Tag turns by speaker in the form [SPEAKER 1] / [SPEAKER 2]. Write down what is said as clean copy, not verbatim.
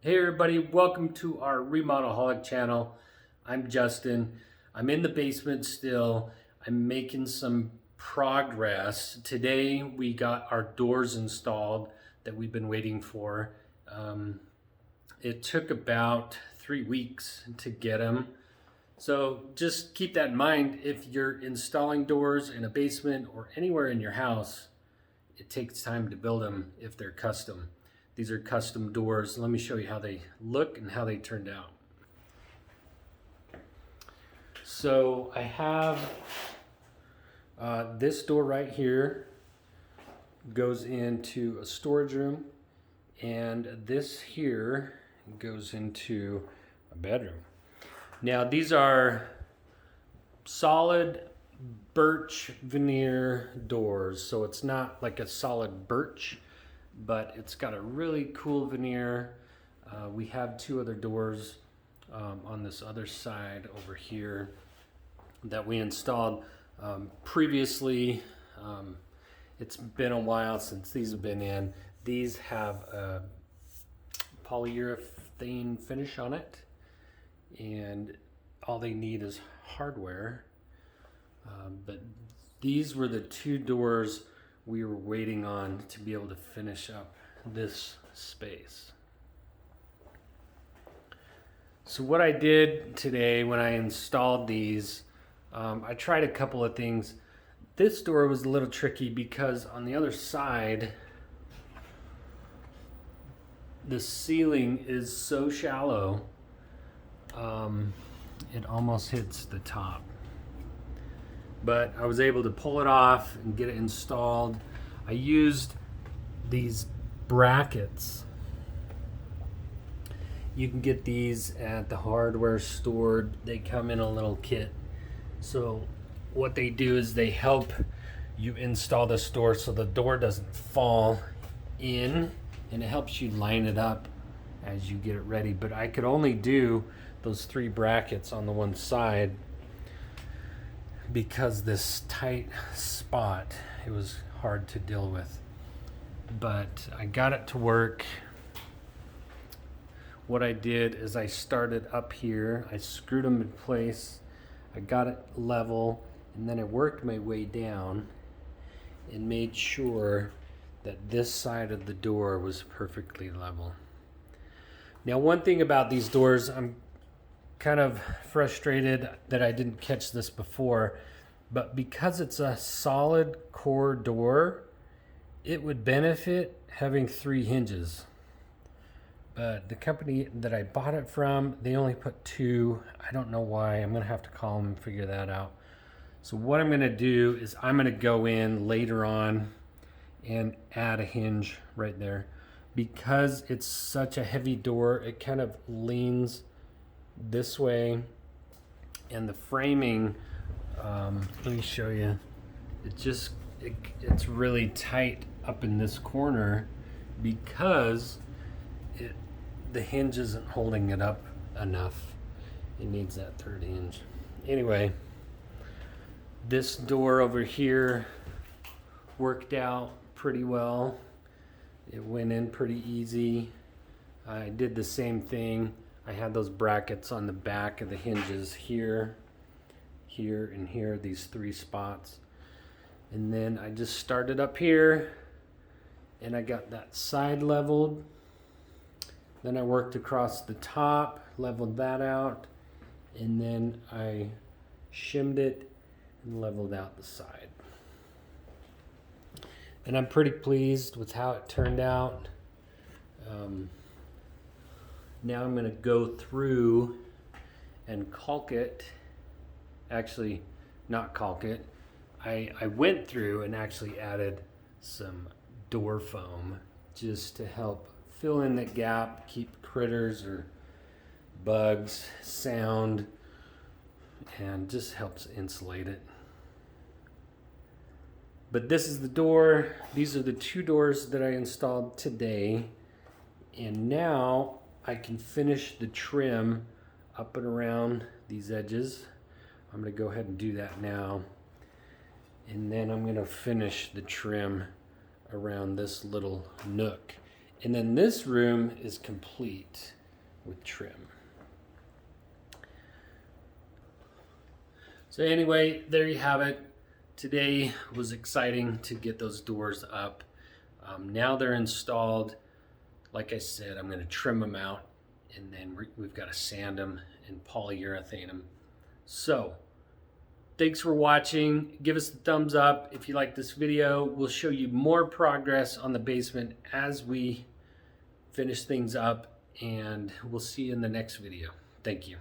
[SPEAKER 1] Hey everybody, welcome to our Remodelaholic channel. I'm Justin. I'm in the basement still. I'm making some progress. Today we got our doors installed that we've been waiting for. It took about 3 weeks to get them. So just keep that in mind. If you're installing doors in a basement or anywhere in your house, it takes time to build them if they're custom. These are custom doors. Let me show you how they look and how they turned out. So I have this door right here goes into a storage room, and this here goes into a bedroom. Now these are solid birch veneer doors, so it's not like a solid birch, but it's got a really cool veneer. We have two other doors on this other side over here that we installed previously. It's been a while since these have been in. These have a polyurethane finish on it, and all they need is hardware. But these were the two doors we were waiting on to be able to finish up this space. So what I did today when I installed these, I tried a couple of things. This door was a little tricky because on the other side, the ceiling is so shallow, it almost hits the top. But I was able to pull it off and get it installed. I used these brackets. You can get these at the hardware store. They come in a little kit. So what they do is they help you install this door so the door doesn't fall in, and it helps you line it up as you get it ready. But I could only do those 3 brackets on the one side because this tight spot, it was hard to deal with. But I got it to work. What I did is I started up here, I screwed them in place, I got it level, and then I worked my way down and made sure that this side of the door was perfectly level. Now, one thing about these doors, I'm kind of frustrated that I didn't catch this before, but because it's a solid core door, it would benefit having 3 hinges. But the company that I bought it from, they only put 2. I don't know why. I'm gonna have to call them and figure that out. So what I'm gonna do is I'm gonna go in later on and add a hinge right there. Because it's such a heavy door, it kind of leans this way, and the framing, let me show you, it's really tight up in this corner because the hinge isn't holding it up enough. It needs that 3rd hinge. Anyway, this door over here worked out pretty well. It went in pretty easy. I did the same thing. I had those brackets on the back of the hinges here, here, and here, these 3 spots. And then I just started up here and I got that side leveled. Then I worked across the top, leveled that out, and then I shimmed it and leveled out the side. And I'm pretty pleased with how it turned out. Now I'm going to go through and caulk it. Actually, not caulk it. I went through and actually added some door foam just to help fill in that gap, keep critters or bugs, sound, and just helps insulate it. But this is the door. These are the 2 doors that I installed today. And now I can finish the trim up and around these edges. I'm going to go ahead and do that now. And then I'm going to finish the trim around this little nook. And then this room is complete. with trim. So anyway, there you have it. Today was exciting to get those doors up. Now they're installed. Like I said, I'm going to trim them out, and then we've got to sand them and polyurethane them. So thanks for watching. Give us a thumbs up if you like this video. We'll show you more progress on the basement as we finish things up, and we'll see you in the next video. Thank you.